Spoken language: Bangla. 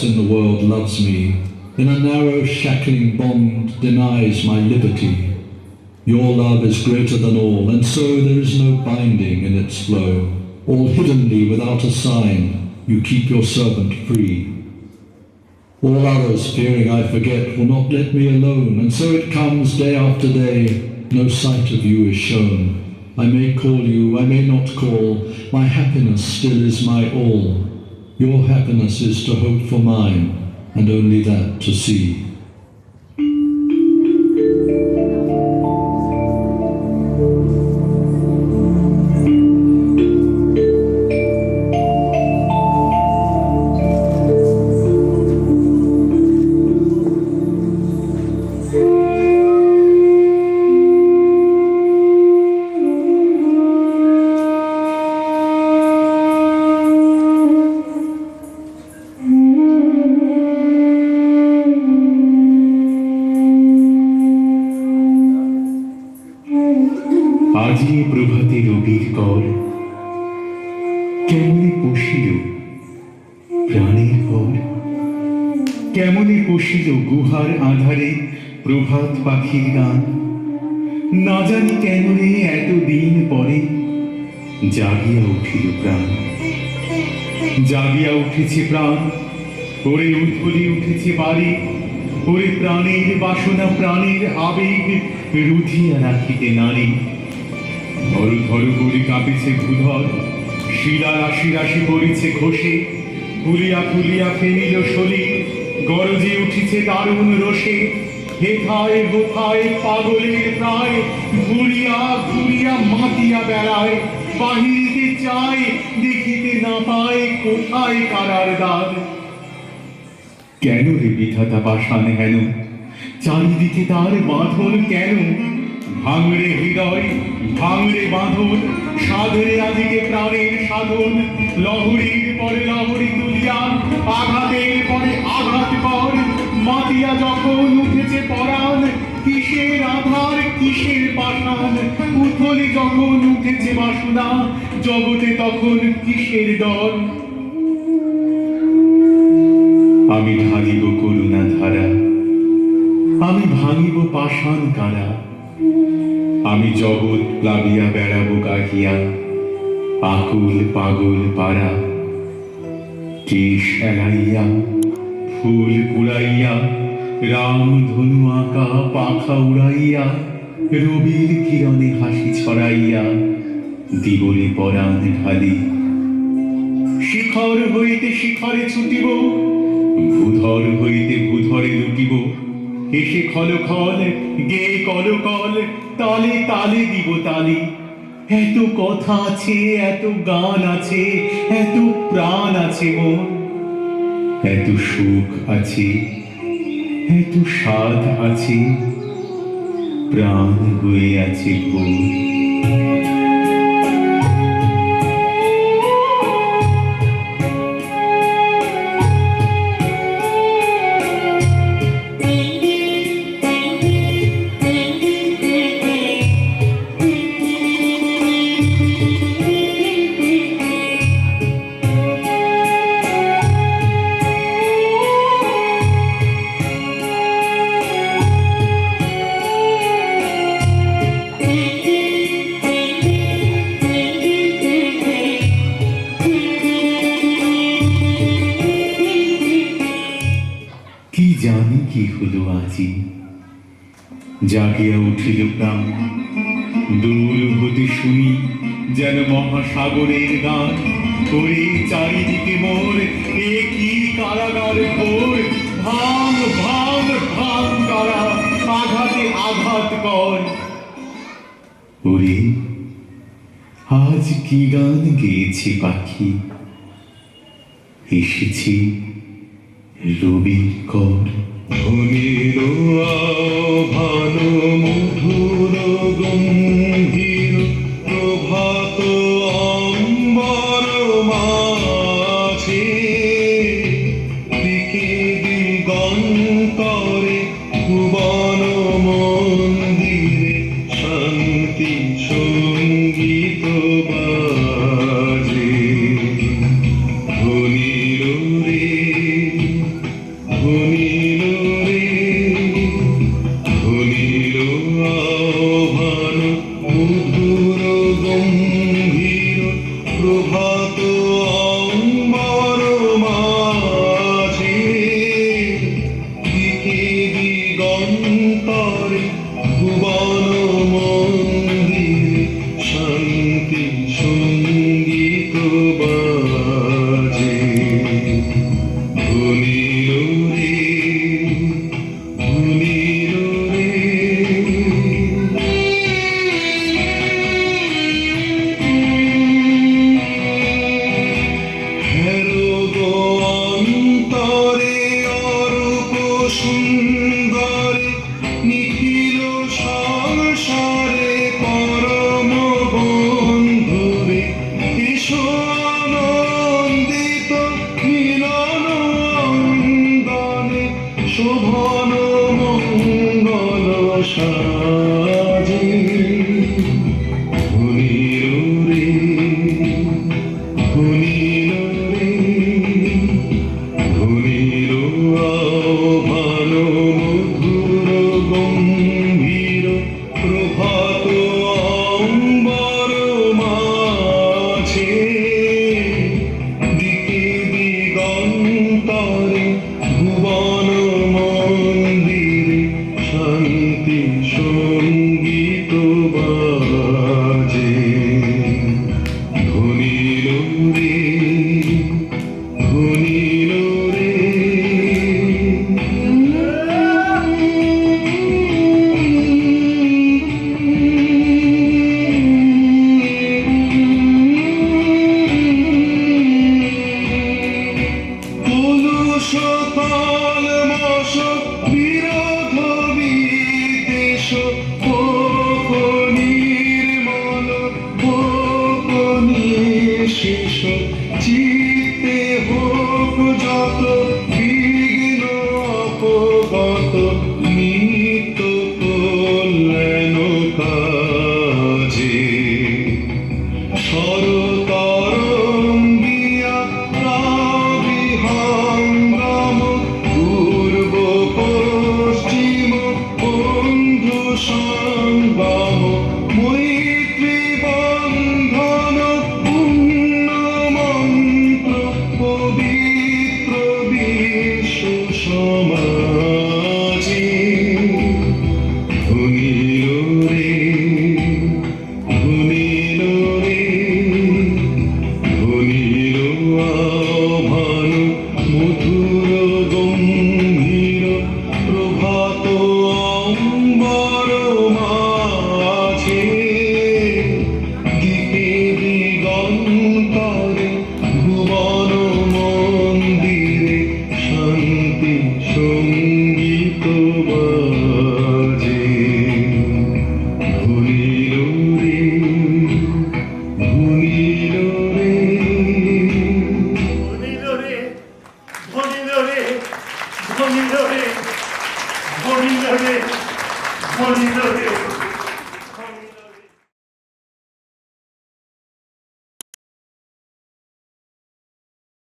else in the world loves me, in a narrow shackling bond denies my liberty. Your love is greater than all, and so there is no binding in its flow. All hiddenly without a sign, you keep your servant free. All others, fearing I forget, will not let me alone, and so it comes day after day, no sight of you is shown. I may call you, I may not call, my happiness still is my all. Your happiness is to hope for mine, and only that to see. আজি প্রভাতে রবির কর কেমনে পশিল প্রাণের পর, কেমনে পশিল গুহার আধারে প্রভাত পাখির গান। না জানি কেন রে এতদিন পরে জাগিয়া উঠিল প্রাণ, জাগিয়া উঠেছে প্রাণ, ওরে উথলি উঠেছে বাড়ি, ওরে প্রাণের বাসনা প্রাণের আবেগ রুধিয়া রাখিতে নারী। ধরু ধরু করে কাঁপিছে ভূধর, শিলা রাশি রাশি পড়িছে ঘষে, ফুলিয়া ফুলিয়া ফেনিল শরীর, গরজে উঠিছে দারুণ রোষে। হেথায় হোথায় পাগলের প্রায়, ঘুরিয়া ঘুরিয়া মাতিয়া বেড়ায়, বাহিরিতে চায় দেখিতে না পায় কোথায় কারার দ্বার। কেন রে বিধাতা পাষাণ হেন, চারিদিকে তার বাঁধন কেন? ভাঙরে হৃদয় ভাঙরে বাঁধন, সাধরে আদিকে প্রাণের সাধন। লহরীর পরে লহরী তুলিয়া, আঘাতের পরে আঘাত কর, মাতিয়া যখন উঠেছে পরাণ, কিসের আধার কিসের পাষাণ। উথলে যখন উঠেছে বাসনা, জগতে তখন কিসের ডর। আমি ঢালিব করুণা ধারা, আমি ভাঙিব পাষাণ কারা। আমি জগৎ প্লাবিয়া বেড়াবো গাহিয়া, আকুল পাগল পারা। কেশ এলাইয়া ফুল কুড়াইয়া, রাম ধনু আঁকা পাখা উড়াইয়া, রবির কিরণে হাসি ছড়াইয়া, দিবলে পরাণ ঢালি। শিখর হইতে শিখরে ছুটিব, ভূধর হইতে ভূধরে লুটিব। এসে খল খল গে কল কল, তালে তালে দিব তালি। এত কথা আছে এত গান আছে, এত প্রাণ আছে মোর, এত সুখ আছে এত স্বাদ আছে, প্রাণ হয়ে আছে ভোর। কি জানি কি হলো আজি, জাগিয়া উঠিল প্রাণ। দূর হতে শুনি যেন মহাসাগরের গান, ওরে চারিদিকে মোর এ কি কারাগার ঘোর। ভাঙ ভাঙ ভাঙ কারা, আঘাতে আঘাত কর। ওরে আজ কি গান গেয়েছে পাখি, এসেছি রবির কর। ধনির ভালো মধুর গম্ভীর প্রভাত অম্বর মাঝে, দিকে দিগন্তরে ভুবন মন্দিরে শান্তি সঙ্গীত বাজে। ধনির রে অন্তরে ভুবন মন্দিরে শান্তি সঙ্গীত বাজে ধুনিল রে ধুনিল রে হেরো গো অন্তরে অরূপ সুন্দরে নিখিল সংসারে পরম বন্ধুরে এসো আনন্দিত মিলন অন্দনে শোভন মঙ্গল সাজে ধুনিল রে ধুনিল রে ধুনিল আহ্বান মধুর গম্ভীর প্রভাত অম্বর মাঝে দিকে দিগন্তরে ভুবন মন্দিরে শান্তি সঙ্গীত বাজে ধুনিল রে ধুনিল রে পুলুষ কলমশ বিরোধ বিদ্বেষ হোক নির্মল হোক নিঃশেষ চিত্তে হোক যত বিঘ্ন অপগত